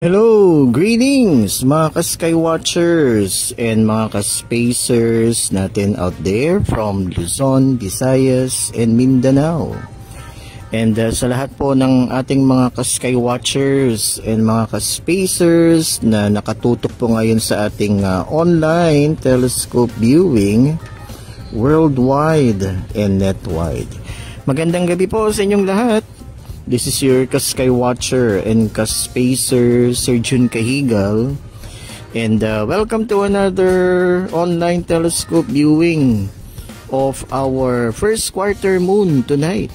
Hello! Greetings mga ka-Skywatchers and mga ka-Spacers natin out there from Luzon, Visayas, and Mindanao. And sa lahat po ng ating mga ka-Skywatchers and mga ka-Spacers na nakatutok po ngayon sa ating online telescope viewing worldwide and netwide. Magandang gabi po sa inyong lahat. This is your ka-Skywatcher and ka-Spacer, Sir Jun Cahigal. And welcome to another online telescope viewing of our first quarter moon tonight.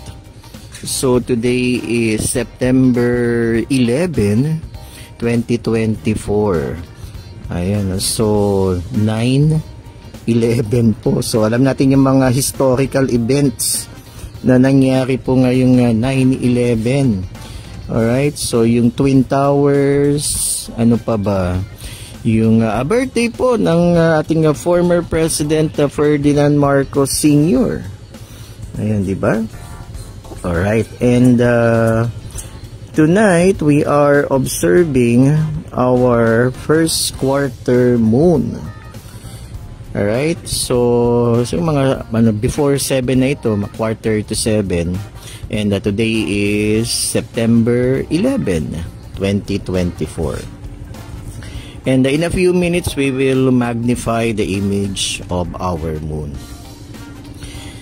So today is September 11, 2024. Ayan, so 9/11 po. So alam natin yung mga historical events na nangyari po ngayong 9/11. Alright, so yung Twin Towers, ano pa ba? Yung birthday po ng ating former President Ferdinand Marcos Sr. Ayan, di ba? Alright, and tonight we are observing our first quarter moon. Alright, so mga before 7 na ito, quarter to 7, and today is September 11, 2024. And in a few minutes we will magnify the image of our moon.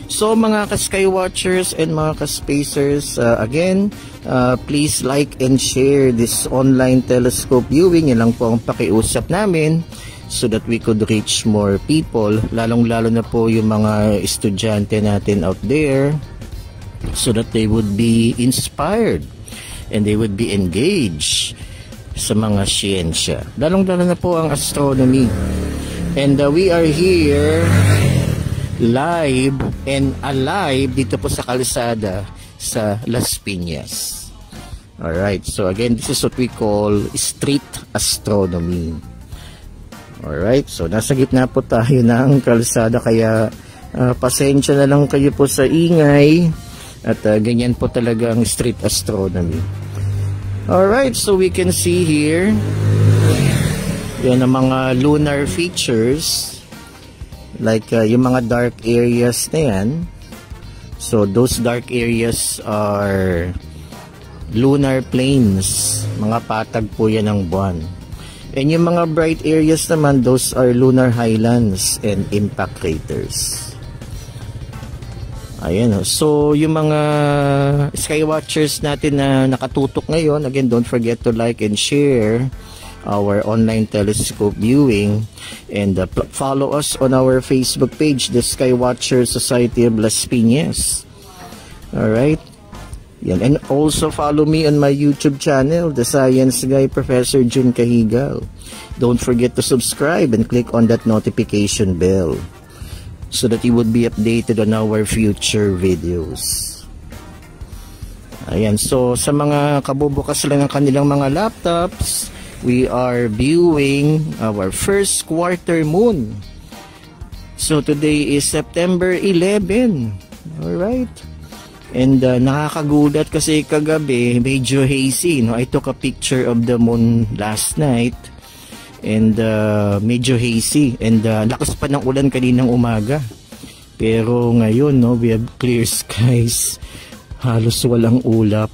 So mga ka-Skywatchers and mga ka-Spacers, again, please like and share this online telescope viewing. Yan lang po ang pakiusap namin, so that we could reach more people, lalong-lalo na po yung mga estudyante natin out there, so that they would be inspired and they would be engaged sa mga siyensya, lalong-lalo na po ang astronomy. And we are here live and alive dito po sa kalsada sa Las Piñas. Alright, so again, this is what we call street astronomy. Alright, so nasa gitna po tayo ng kalsada, kaya pasensya na lang kayo po sa ingay, at ganyan po talaga ang street astronomy. Alright, so we can see here, yan ang mga lunar features, like yung mga dark areas na yan. So those dark areas are lunar plains, mga patag po yan ng buwan. And yung mga bright areas naman, those are lunar highlands and impact craters. Ayan, so yung mga Skywatchers natin na nakatutok ngayon, again, don't forget to like and share our online telescope viewing, and follow us on our Facebook page, the Skywatcher Society of Las Piñas. Alright, yan. And also follow me on my YouTube channel, the Science Guy Professor Jun Cahigal. Don't forget to subscribe and click on that notification bell, so that you would be updated on our future videos. Ayan, so sa mga kabubukas lang ng kanilang mga laptops, we are viewing our first quarter moon. So today is September 11. Alright. And nakakagulat kasi kagabi medyo hazy, no? I took a picture of the moon last night, and medyo hazy, and lakas pa ng ulan kaninang umaga. Pero ngayon, no, we have clear skies, halos walang ulap.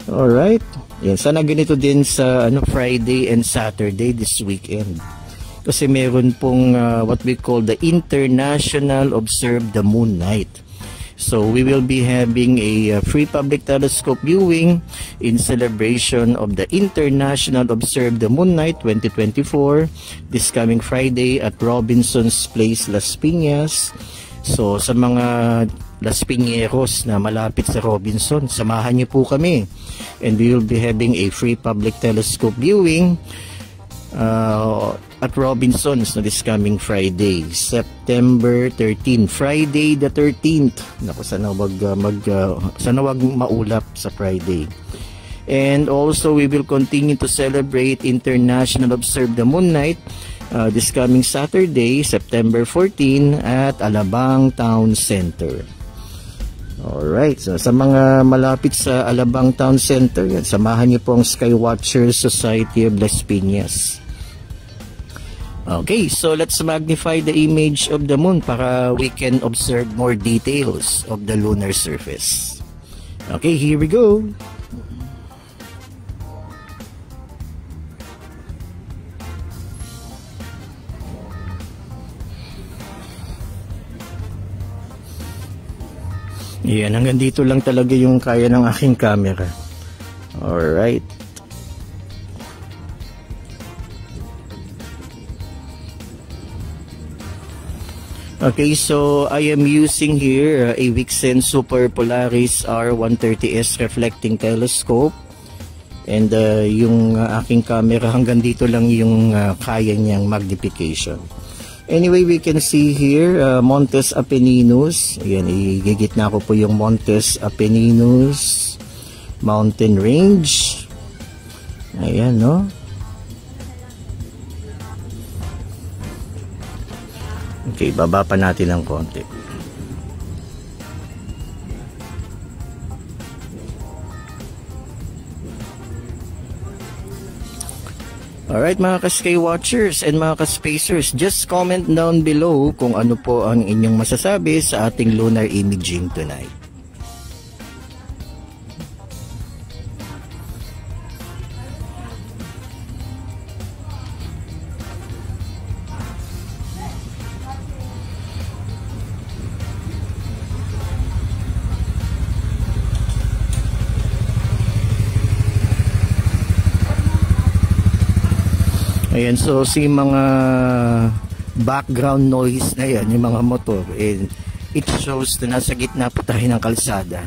Alright, yan, sana ganito din sa Friday and Saturday this weekend, kasi meron pong what we call the International Observe the Moon Night. So we will be having a free public telescope viewing in celebration of the International Observe the Moon Night 2024 this coming Friday at Robinson's Place, Las Piñas. So sa mga Las Piñeros na malapit sa Robinson, samahan niyo po kami, and we will be having a free public telescope viewing at Robinson's this coming Friday, September 13, Friday the 13th. Naku, sana wag maulap sa Friday. And also we will continue to celebrate International Observe the Moon Night this coming Saturday, September 14 at Alabang Town Center. Alright, so sa mga malapit sa Alabang Town Center, yan, samahan niyo po ang Skywatchers Society of Las Piñas. Okay, so let's magnify the image of the moon para we can observe more details of the lunar surface. Okay, here we go. Yan, hanggang dito lang talaga yung kaya ng aking camera. Alright. Okay, so I am using here a Vixen Super Polaris R130S reflecting telescope. And yung aking camera hanggang dito lang yung kaya niyang magnification. Anyway, we can see here Montes Apenninus. Ayan, igigitna ko po yung Montes Apenninus mountain range. Ayan, no? Okay, baba pa natin ng konti. Alright mga ka-Skywatchers and mga ka-Spacers, just comment down below kung ano po ang inyong masasabi sa ating lunar imaging tonight. Ayan, so si mga background noise na yan, yung mga motor, and it shows na nasa gitna po tayo ng kalsada.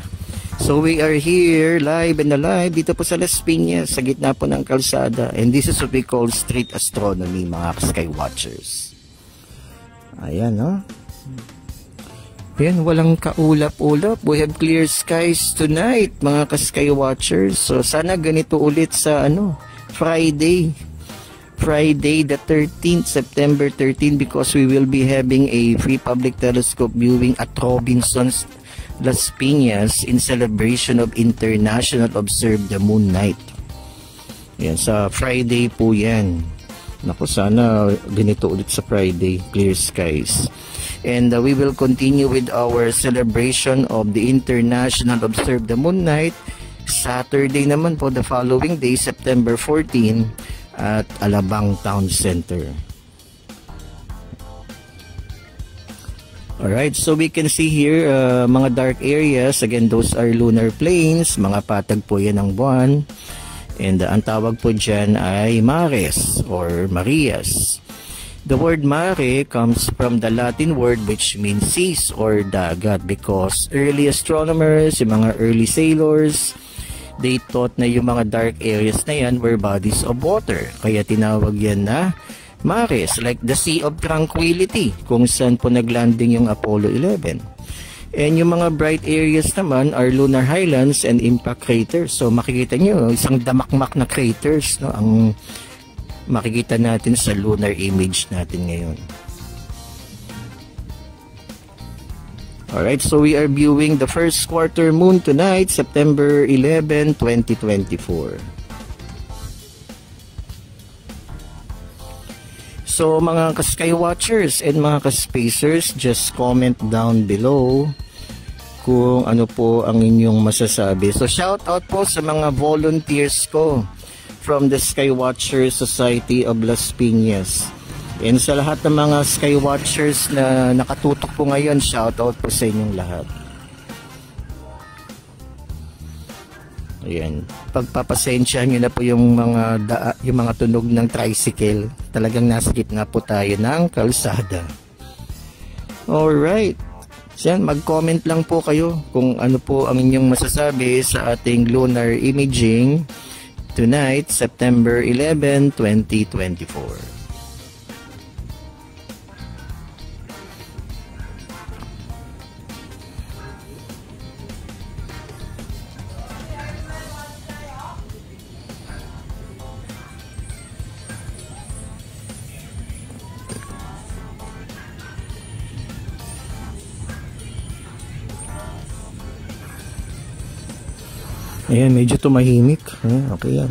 So we are here live and alive dito po sa Las Piñas, sa gitna po ng kalsada, and this is what we call street astronomy mga Skywatchers. Ayan, no? Ayan, walang kaulap-ulap. We have clear skies tonight mga Skywatchers. So sana ganito ulit sa Friday the 13th, September 13, because we will be having a free public telescope viewing at Robinson's Las Piñas in celebration of International Observe the Moon Night. Yan, sa Friday po yan. Naku, sana ganito ulit sa Friday, clear skies. And we will continue with our celebration of the International Observe the Moon Night Saturday naman po, the following day, September 14, at Alabang Town Center. Alright, so we can see here mga dark areas. Again, those are lunar plains. Mga patag po yan ng buwan. And ang tawag po dyan ay mares or Marias. The word mare comes from the Latin word which means seas or dagat, because early astronomers, yung mga early sailors, they thought na yung mga dark areas na yan were bodies of water. Kaya tinawag yan na mares, like the Sea of Tranquility, kung saan po naglanding yung Apollo 11. And yung mga bright areas naman are lunar highlands and impact craters. So makikita nyo, isang damakmak na craters, no, ang makikita natin sa lunar image natin ngayon. Alright, so we are viewing the first quarter moon tonight, September 11, 2024. So mga ka-Skywatchers and mga ka-Spacers, just comment down below kung ano po ang inyong masasabi. So shout out po sa mga volunteers ko from the Skywatchers Society of Las Piñas. And sa lahat ng mga Skywatchers na nakatutok po ngayon, shoutout po sa inyong lahat. Ayan. Pagpapasensya nyo na po yung mga tunog ng tricycle. Talagang nasa gitna po tayo ng kalsada. Alright. So yan, mag-comment lang po kayo kung ano po ang inyong masasabi sa ating lunar imaging tonight, September 11, 2024. Ayan, medyo tumahimik. Okay yan.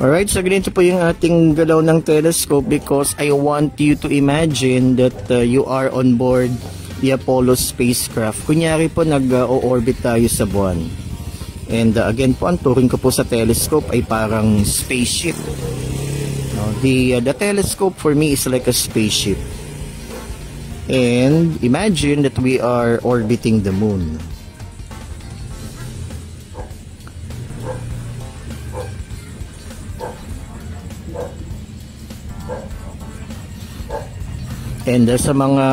Alright, so ganito po yung ating galaw ng telescope because I want you to imagine that you are on board the Apollo spacecraft. Kunyari po nag-orbit tayo sa buwan. And again po, ang turing ko po sa telescope ay parang spaceship. The telescope for me is like a spaceship. And imagine that we are orbiting the moon. And sa mga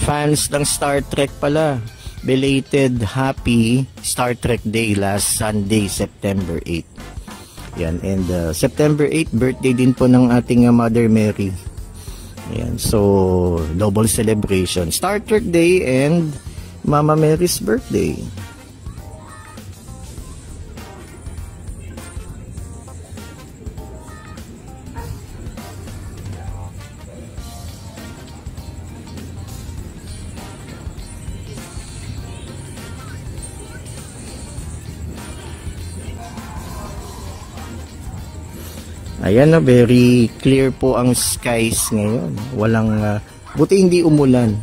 fans ng Star Trek pala, belated happy Star Trek Day last Sunday, September 8. Yan, and September 8, birthday din po ng ating Mother Mary. Yan, so double celebration. Star Trek Day and Mama Mary's birthday. Ayan na, very clear po ang skies ngayon. Walang, buti hindi umulan.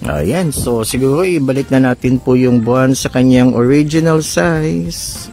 Ayan, so siguro ibalik na natin po yung buwan sa kanyang original size.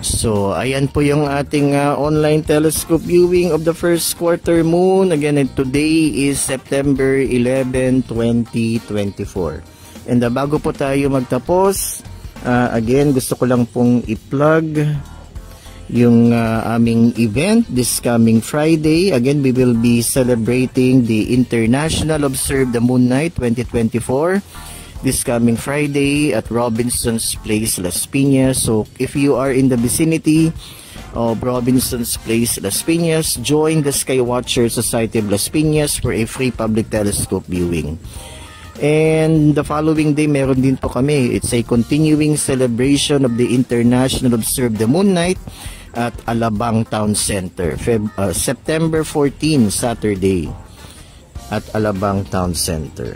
So, ayan po yung ating online telescope viewing of the first quarter moon. Again, today is September 11, 2024. And bago po tayo magtapos, again, gusto ko lang pong i-plug yung aming event this coming Friday. Again, we will be celebrating the International Observe the Moon Night 2024 this coming Friday at Robinson's Place, Las Piñas. So, if you are in the vicinity of Robinson's Place, Las Piñas, join the Skywatcher Society of Las Piñas for a free public telescope viewing. And the following day, meron din po kami. It's a continuing celebration of the International Observe the Moon Night at Alabang Town Center. September 14, Saturday at Alabang Town Center.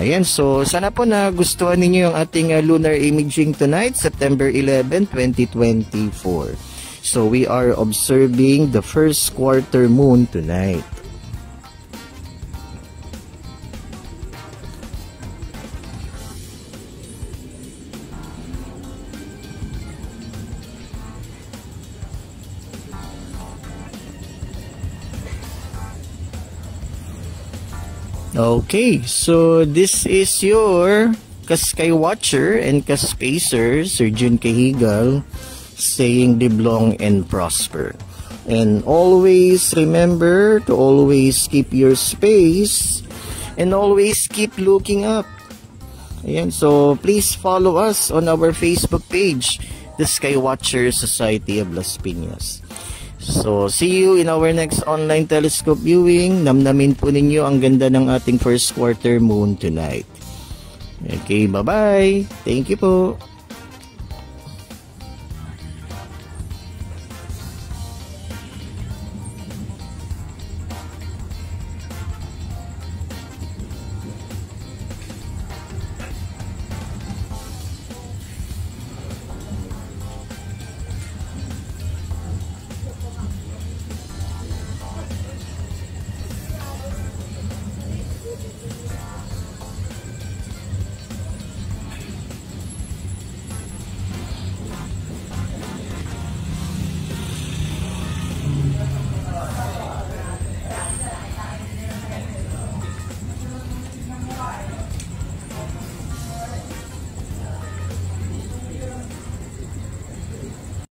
Ayan, so sana po na gustuhan ninyo yung ating lunar imaging tonight, September 11, 2024. So we are observing the first quarter moon tonight. Okay, so this is your ka-Skywatcher and ka-Spacer, Sir Jun Cahigal, saying live long and prosper. And always remember to always keep your space and always keep looking up. Ayan, so please follow us on our Facebook page, the Skywatcher Society of Las Piñas. So, see you in our next online telescope viewing. Namnamin po ninyo ang ganda ng ating first quarter moon tonight. Okay, bye-bye. Thank you po.